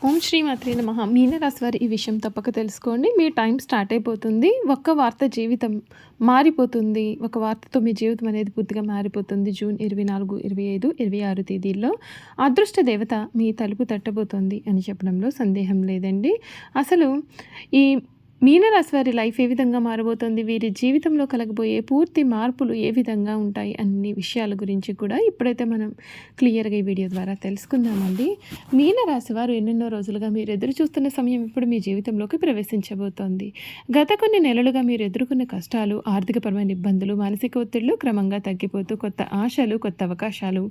ఓం శ్రీ మాత్రే నమః. మీనరాశి వారు ఈ విషయం తప్పక తెలుసుకోండి. మీ టైం స్టార్ట్ అయిపోతుంది. ఒక్క వార్త జీవితం మారిపోతుంది. ఒక వార్తతో మీ జీవితం అనేది పూర్తిగా మారిపోతుంది. జూన్ 24, 25, 26 తేదీల్లో అదృష్ట దేవత మీ తలుపు తట్టబోతోంది అని చెప్పడంలో సందేహం లేదండి. అసలు ఈ మీనరాశి వారి లైఫ్ ఏ విధంగా మారబోతోంది, వీరి జీవితంలో కలగబోయే పూర్తి మార్పులు ఏ విధంగా ఉంటాయి అన్ని విషయాల గురించి కూడా ఇప్పుడైతే మనం క్లియర్గా ఈ వీడియో ద్వారా తెలుసుకుందామండి. మీనరాశి వారు ఎన్నెన్నో రోజులుగా మీరు ఎదురు చూస్తున్న సమయం ఇప్పుడు మీ జీవితంలోకి ప్రవేశించబోతోంది. గత కొన్ని నెలలుగా మీరు ఎదుర్కొన్న కష్టాలు, ఆర్థికపరమైన ఇబ్బందులు, మానసిక ఒత్తిళ్లు క్రమంగా తగ్గిపోతూ కొత్త ఆశలు, కొత్త అవకాశాలు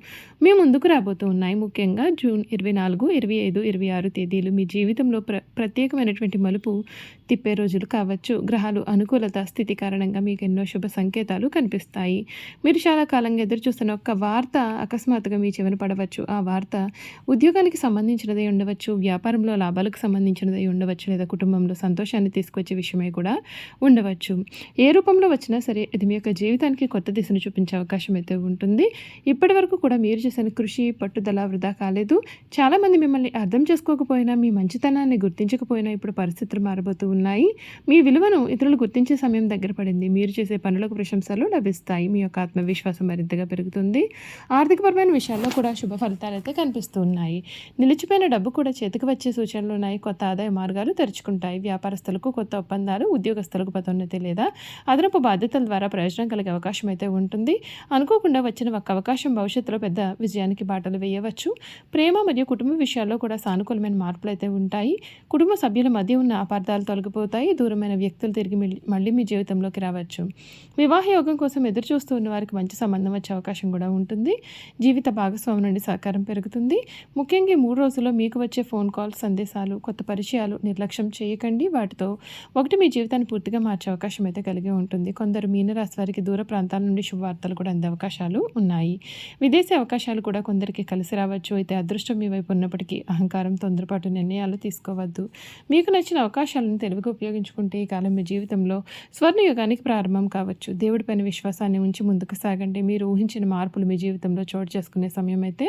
మీ ముందుకు రాబోతూ ఉన్నాయి. ముఖ్యంగా జూన్ 24, 25, 26 తేదీలు మీ జీవితంలో ప్రత్యేకమైనటువంటి మలుపు తిప్పే రోజులు కావచ్చు. గ్రహాలు అనుకూలత స్థితి కారణంగా మీకు ఎన్నో శుభ సంకేతాలు కనిపిస్తాయి. మీరు చాలా కాలంగా ఎదురు చూస్తున్న ఒక వార్త అకస్మాత్తుగా మీ చెవిన పడవచ్చు. ఆ వార్త ఉద్యోగానికి సంబంధించినదై ఉండవచ్చు, వ్యాపారంలో లాభాలకు సంబంధించినదై ఉండవచ్చు, లేదా కుటుంబంలో సంతోషాన్ని తీసుకొచ్చే విషయమై కూడా ఉండవచ్చు. ఏ రూపంలో వచ్చినా సరే అది మీ యొక్క జీవితానికి కొత్త దిశను చూపించే అవకాశం అయితే ఉంటుంది. ఇప్పటి వరకు కూడా మీరు చేసిన కృషి, పట్టుదల వృధా కాలేదు. చాలామంది మిమ్మల్ని అర్థం చేసుకోకపోయినా, మీ మంచితనాన్ని గుర్తించకపోయినా ఇప్పుడు పరిస్థితులు మారబోతూ ఉన్నాయి. మీ విలువను ఇతరులు గుర్తించే సమయం దగ్గర పడింది. మీరు చేసే పనులకు ప్రశంసలు లభిస్తాయి. మీ యొక్క ఆత్మవిశ్వాసం మరింతగా పెరుగుతుంది. ఆర్థికపరమైన విషయాల్లో కూడా శుభ ఫలితాలు అయితే కనిపిస్తూ ఉన్నాయి. నిలిచిపోయిన డబ్బు కూడా చేతికి వచ్చే సూచనలు ఉన్నాయి. కొత్త ఆదాయ మార్గాలు తెరుచుకుంటాయి. వ్యాపారస్తులకు కొత్త ఒప్పందాలు, ఉద్యోగస్తులకు పదోన్నతి లేదా అదనపు బాధ్యతల ద్వారా ప్రయోజనం కలిగే అవకాశం అయితే ఉంటుంది. అనుకోకుండా వచ్చిన ఒక అవకాశం భవిష్యత్తులో పెద్ద విజయానికి బాటలు వేయవచ్చు. ప్రేమ మరియు కుటుంబ విషయాల్లో కూడా సానుకూలమైన మార్పులు అయితే ఉంటాయి. కుటుంబ సభ్యుల మధ్య ఉన్న అపార్థాలు తొలగిపోతాయి. దూరమైన వ్యక్తులు తిరిగి మళ్ళీ మీ జీవితంలోకి రావచ్చు. వివాహ యోగం కోసం ఎదురు చూస్తూ ఉన్న వారికి మంచి సంబంధం వచ్చే అవకాశం కూడా ఉంటుంది. జీవిత భాగస్వామి నుండి సహకారం పెరుగుతుంది. ముఖ్యంగా 3 రోజుల్లో మీకు వచ్చే ఫోన్ కాల్, సందేశాలు, కొత్త పరిచయాలు నిర్లక్ష్యం చేయకండి. వాటితో ఒకటి మీ జీవితాన్ని పూర్తిగా మార్చే అవకాశం అయితే కలిగి ఉంటుంది. కొందరు మీనరాశి వారికి దూర ప్రాంతాల నుండి శుభవార్తలు కూడా అందే అవకాశాలు ఉన్నాయి. విదేశీ అవకాశాలు కూడా కొందరికి కలిసి రావచ్చు. అయితే అదృష్టం మీ వైపు ఉన్నప్పటికీ అహంకారం, తొందరపాటు నిర్ణయాలు తీసుకోవద్దు. మీకు నచ్చిన అవకాశాలను తెలివిగా ఉపయోగించుకుంటే ఈ కాలం మీ జీవితంలో స్వర్ణయుగానికి ప్రారంభం కావచ్చు. దేవుడిపైన విశ్వాసాన్ని ఉంచి ముందుకు సాగండి. మీరు ఊహించిన మార్పులు మీ జీవితంలో చోటు చేసుకునే సమయం అయితే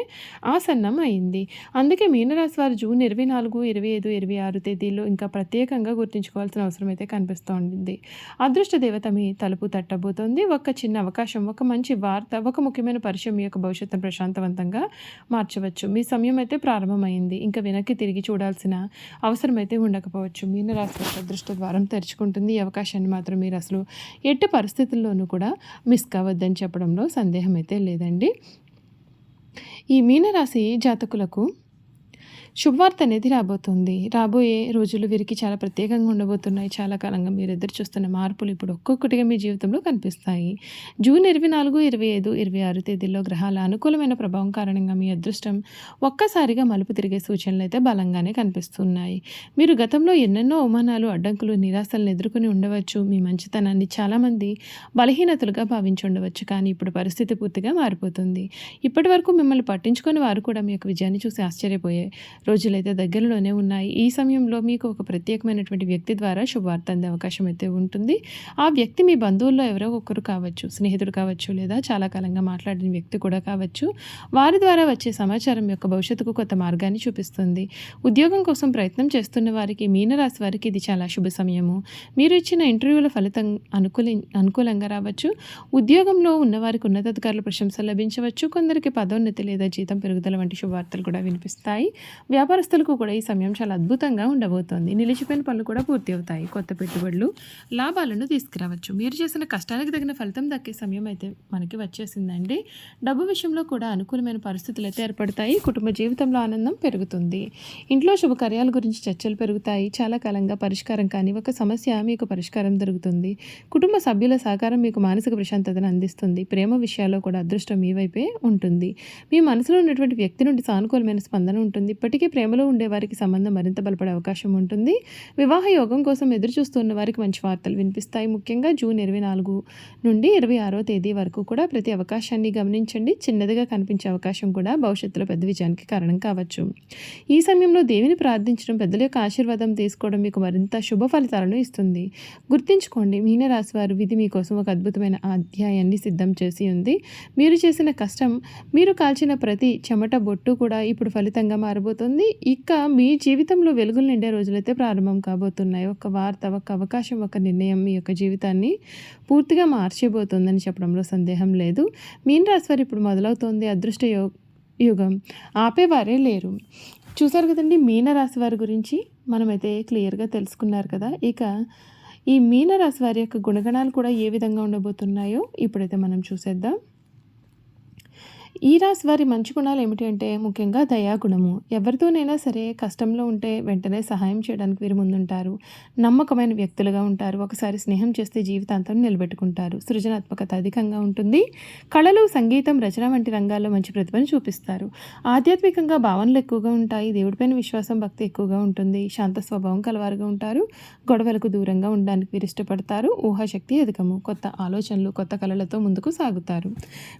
ఆసన్నం అయింది. అందుకే మీనరాశి వారు జూన్ 24, 25, 26 తేదీల్లో ఇంకా ప్రత్యేకంగా గుర్తుంచుకోవాల్సిన అవసరం అయితే కనిపిస్తోంది. అదృష్ట దేవత మీ తలుపు తట్టబోతోంది. ఒక చిన్న అవకాశం, ఒక మంచి వార్త, ఒక ముఖ్యమైన పరిచయం మీ యొక్క భవిష్యత్తును ప్రశాంతవంతంగా మార్చవచ్చు. మీ సమయం అయితే ప్రారంభమైంది. ఇంకా వెనక్కి తిరిగి చూడాల్సిన అవసరం అయితే ఉండకపోవచ్చు. మీనరాశి యొక్క అదృష్ట ద్వారం తెరుచుకుంటుంది. ఈ అవకాశాన్ని మాత్రం మీరు అసలు ఎట్టి పరిస్థితుల్లోనూ కూడా మిస్ కావద్దని చెప్పడంలో సందేహం అయితే లేదండి. ఈ మీనరాశి జాతకులకు శుభవార్త అనేది రాబోతుంది. రాబోయే రోజులు వీరికి చాలా ప్రత్యేకంగా ఉండబోతున్నాయి. చాలా కాలంగా మీరు ఎదురు చూస్తున్న మార్పులు ఇప్పుడు ఒక్కొక్కటిగా మీ జీవితంలో కనిపిస్తాయి. జూన్ 24, 25, 26 తేదీల్లో గ్రహాల అనుకూలమైన ప్రభావం కారణంగా మీ అదృష్టం ఒక్కసారిగా మలుపు తిరిగే సూచనలు అయితే బలంగానే కనిపిస్తున్నాయి. మీరు గతంలో ఎన్నెన్నో అవమానాలు, అడ్డంకులు, నిరాశలను ఎదుర్కొని ఉండవచ్చు. మీ మంచితనాన్ని చాలామంది బలహీనతలుగా భావించి ఉండవచ్చు. కానీ ఇప్పుడు పరిస్థితి పూర్తిగా మారిపోతుంది. ఇప్పటి వరకు మిమ్మల్ని పట్టించుకొని వారు కూడా మీ యొక్క విజయాన్ని చూసి ఆశ్చర్యపోయే రోజులైతే దగ్గరలోనే ఉన్నాయి. ఈ సమయంలో మీకు ఒక ప్రత్యేకమైనటువంటి వ్యక్తి ద్వారా శుభవార్త అందే అవకాశం అయితే ఉంటుంది. ఆ వ్యక్తి మీ బంధువుల్లో ఎవరో ఒకరు కావచ్చు, స్నేహితుడు కావచ్చు, లేదా చాలా కాలంగా మాట్లాడిన వ్యక్తి కూడా కావచ్చు. వారి ద్వారా వచ్చే సమాచారం యొక్క భవిష్యత్తుకు కొత్త మార్గాన్ని చూపిస్తుంది. ఉద్యోగం కోసం ప్రయత్నం చేస్తున్న వారికి, మీనరాశి వారికి ఇది చాలా శుభ సమయము. మీరు ఇచ్చిన ఇంటర్వ్యూల ఫలితం అనుకూలంగా రావచ్చు. ఉద్యోగంలో ఉన్నవారికి ఉన్నతాధికారుల ప్రశంసలు లభించవచ్చు. కొందరికి పదోన్నతి లేదా జీతం పెరుగుదల వంటి శుభవార్తలు కూడా వినిపిస్తాయి. వ్యాపారస్తులకు కూడా ఈ సమయం చాలా అద్భుతంగా ఉండబోతోంది. నిలిచిపోయిన పనులు కూడా పూర్తి అవుతాయి. కొత్త పెట్టుబడులు లాభాలను తీసుకురావచ్చు. మీరు చేసిన కష్టానికి తగిన ఫలితం దక్కే సమయం అయితే మనకి వచ్చేసిందండి. డబ్బు విషయంలో కూడా అనుకూలమైన పరిస్థితులు అయితే ఏర్పడతాయి. కుటుంబ జీవితంలో ఆనందం పెరుగుతుంది. ఇంట్లో శుభకార్యాల గురించి చర్చలు పెరుగుతాయి. చాలా కాలంగా పరిష్కారం కాని ఒక సమస్య మీకు పరిష్కారం దొరుకుతుంది. కుటుంబ సభ్యుల సహకారం మీకు మానసిక ప్రశాంతతను అందిస్తుంది. ప్రేమ విషయాల్లో కూడా అదృష్టం మీ వైపే ఉంటుంది. మీ మనసులో ఉన్నటువంటి వ్యక్తి నుండి సానుకూలమైన స్పందన ఉంటుంది. ఇప్పటికీ ప్రేమలో ఉండేవారికి సంబంధం మరింత బలపడే అవకాశం ఉంటుంది. వివాహ యోగం కోసం ఎదురు చూస్తున్న వారికి మంచి వార్తలు వినిపిస్తాయి. ముఖ్యంగా జూన్ 24 నుండి 26 తేదీ వరకు కూడా ప్రతి అవకాశాన్ని గమనించండి. చిన్నదిగా కనిపించే అవకాశం కూడా భవిష్యత్తులో పెద్ద విజయానికి కారణం కావచ్చు. ఈ సమయంలో దేవిని ప్రార్థించడం, పెద్దల యొక్క ఆశీర్వాదం తీసుకోవడం మీకు మరింత శుభ ఫలితాలను ఇస్తుంది. గుర్తుంచుకోండి, మీనరాశి వారు విధి మీకోసం ఒక అద్భుతమైన అధ్యాయాన్ని సిద్ధం చేసి ఉంది. మీరు చేసిన కష్టం, మీరు కాల్చిన ప్రతి చెమట బొట్టు కూడా ఇప్పుడు ఫలితంగా మారబోతోంది. కనిపిస్తోంది. ఇక మీ జీవితంలో వెలుగులు నిండే రోజులైతే ప్రారంభం కాబోతున్నాయి. ఒక వార్త, ఒక అవకాశం, ఒక నిర్ణయం మీ యొక్క జీవితాన్ని పూర్తిగా మార్చేయబోతుందని చెప్పడంలో సందేహం లేదు. మీన రాశి వారు ఇప్పుడు మొదలవుతోంది అదృష్ట యుగం. ఆపేవారే లేరు. చూసారు కదండీ మీన రాశి వారి గురించి మనమైతే క్లియర్‌గా తెలుసుకున్నారు కదా! ఇక ఈ మీన రాశి వారి యొక్క గుణగణాలు కూడా ఏ విధంగా ఉండబోతున్నాయో ఇప్పుడైతే మనం చూసేద్దాం. ఈ రాశి వారి మంచి గుణాలు ఏమిటి అంటే ముఖ్యంగా దయాగుణము. ఎవరితోనైనా సరే కష్టంలో ఉంటే వెంటనే సహాయం చేయడానికి వీరు ముందుంటారు. నమ్మకమైన వ్యక్తులుగా ఉంటారు. ఒకసారి స్నేహం చేస్తే జీవితాంతం నిలబెట్టుకుంటారు. సృజనాత్మకత అధికంగా ఉంటుంది. కళలు, సంగీతం, రచన వంటి రంగాల్లో మంచి ప్రతిభను చూపిస్తారు. ఆధ్యాత్మికంగా భావనలు ఎక్కువగా ఉంటాయి. దేవుడిపైన విశ్వాసం, భక్తి ఎక్కువగా ఉంటుంది. శాంత స్వభావం కలవారుగా ఉంటారు. గొడవలకు దూరంగా ఉండడానికి వీరు ఇష్టపడతారు. ఊహాశక్తి అధికము. కొత్త ఆలోచనలు, కొత్త కళలతో ముందుకు సాగుతారు.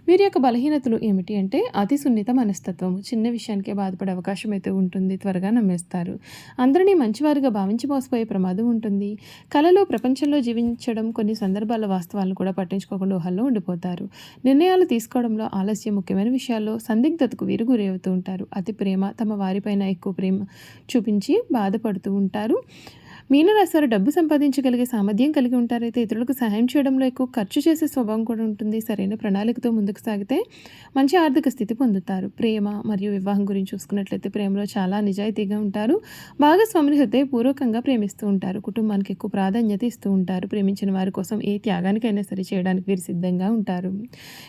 వీరి యొక్క బలహీనతలు ఏమిటి అంటే అతి సున్నిత మనస్తత్వం. చిన్న విషయానికే బాధపడే అవకాశం అయితే ఉంటుంది. త్వరగా నమ్మేస్తారు. అందరినీ మంచివారుగా భావించి మోసపోయే ప్రమాదం ఉంటుంది. కళలో ప్రపంచంలో జీవించడం కొన్ని సందర్భాల్లో వాస్తవాలను కూడా పట్టించుకోకుండా ఊహల్లో ఉండిపోతారు. నిర్ణయాలు తీసుకోవడంలో ఆలస్యం. ముఖ్యమైన విషయాల్లో సందిగ్ధతకు వీరు గురి అవుతూ ఉంటారు. అతి ప్రేమ, తమ వారిపైన ఎక్కువ ప్రేమ చూపించి బాధపడుతూ ఉంటారు. మీనరాశి వారు డబ్బు సంపాదించగలిగే సామర్థ్యం కలిగి ఉంటారైతే ఇతరులకు సహాయం చేయడంలో ఎక్కువ ఖర్చు చేసే స్వభావం కూడా ఉంటుంది. సరైన ప్రణాళికతో ముందుకు సాగితే మంచి ఆర్థిక స్థితి పొందుతారు. ప్రేమ మరియు వివాహం గురించి చూసుకున్నట్లయితే ప్రేమలో చాలా నిజాయితీగా ఉంటారు. భాగస్వామిని హృదయపూర్వకంగా ప్రేమిస్తూ ఉంటారు. కుటుంబానికి ఎక్కువ ప్రాధాన్యత ఇస్తూ ఉంటారు. ప్రేమించిన వారి కోసం ఏ త్యాగానికైనా సరే చేయడానికి వీరు సిద్ధంగా ఉంటారు.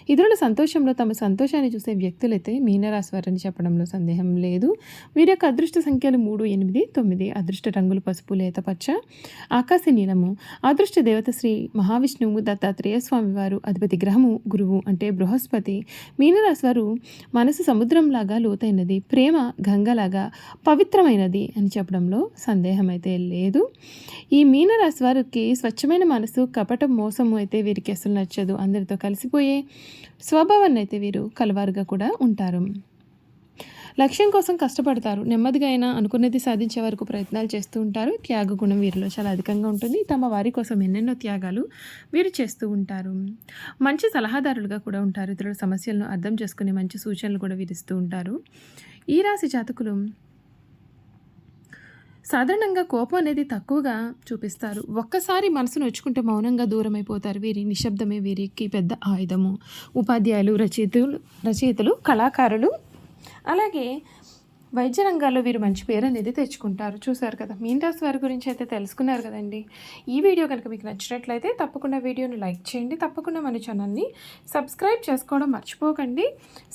ఇతరుల సంతోషంలో తమ సంతోషాన్ని చూసే వ్యక్తులైతే మీనరాశి వారని చెప్పడంలో సందేహం లేదు. వీరి యొక్క అదృష్ట సంఖ్యలు 3, 8, 9. అదృష్ట రంగులు పసుపు, లేత పచ్చ, ఆకాశ నీలము. అదృష్ట దేవత శ్రీ మహావిష్ణువు, దత్తాత్రేయ స్వామి వారు. అధిపతి గ్రహము గురువు అంటే బృహస్పతి. మీనరాశి వారు మనసు సముద్రంలాగా లోతైనది, ప్రేమ గంగలాగా పవిత్రమైనది అని చెప్పడంలో సందేహం అయితే లేదు. ఈ మీనరాశి వారికి స్వచ్ఛమైన మనసు, కపట మోసము అయితే వీరికి అసలు నచ్చదు. అందరితో కలిసిపోయే స్వభావాన్ని అయితే వీరు కలవారుగా కూడా ఉంటారు. లక్ష్యం కోసం కష్టపడతారు. నెమ్మదిగా అయినా అనుకున్నది సాధించే వరకు ప్రయత్నాలు చేస్తూ ఉంటారు. త్యాగ గుణం వీరిలో చాలా అధికంగా ఉంటుంది. తమ వారి కోసం ఎన్నెన్నో త్యాగాలు వీరు చేస్తూ ఉంటారు. మంచి సలహాదారులుగా కూడా ఉంటారు. ఇతరుల సమస్యలను అర్థం చేసుకుని మంచి సూచనలు కూడా వీరిస్తూ ఉంటారు. ఈ రాశి జాతకులు సాధారణంగా కోపం అనేది తక్కువగా చూపిస్తారు. ఒక్కసారి మనసును నొచ్చుకుంటే మౌనంగా దూరం అయిపోతారు. వీరి నిశ్శబ్దమే వీరికి పెద్ద ఆయుధము. ఉపాధ్యాయులు, రచయితలు, కళాకారులు, అలాగే వైద్య రంగాల్లో వీరు మంచి పేరు అనేది తెచ్చుకుంటారు. చూసారు కదా, మీన రాశి వారి గురించి అయితే తెలుసుకున్నారు కదండి. ఈ వీడియో కనుక మీకు నచ్చినట్లయితే తప్పకుండా వీడియోని లైక్ చేయండి. తప్పకుండా మన ఛానల్ని సబ్స్క్రైబ్ చేసుకోవడం మర్చిపోకండి.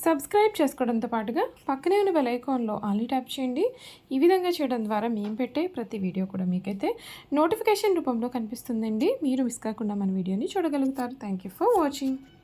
సబ్స్క్రైబ్ చేసుకోవడంతో పాటుగా పక్కనే ఉన్న బెల్ ఐకాన్లో ఆల్ని ట్యాప్ చేయండి. ఈ విధంగా చేయడం ద్వారా మేము పెట్టే ప్రతి వీడియో కూడా మీకైతే నోటిఫికేషన్ రూపంలో కనిపిస్తుందండి. మీరు మిస్ కాకుండా మన వీడియోని చూడగలుగుతారు. Thank you for watching.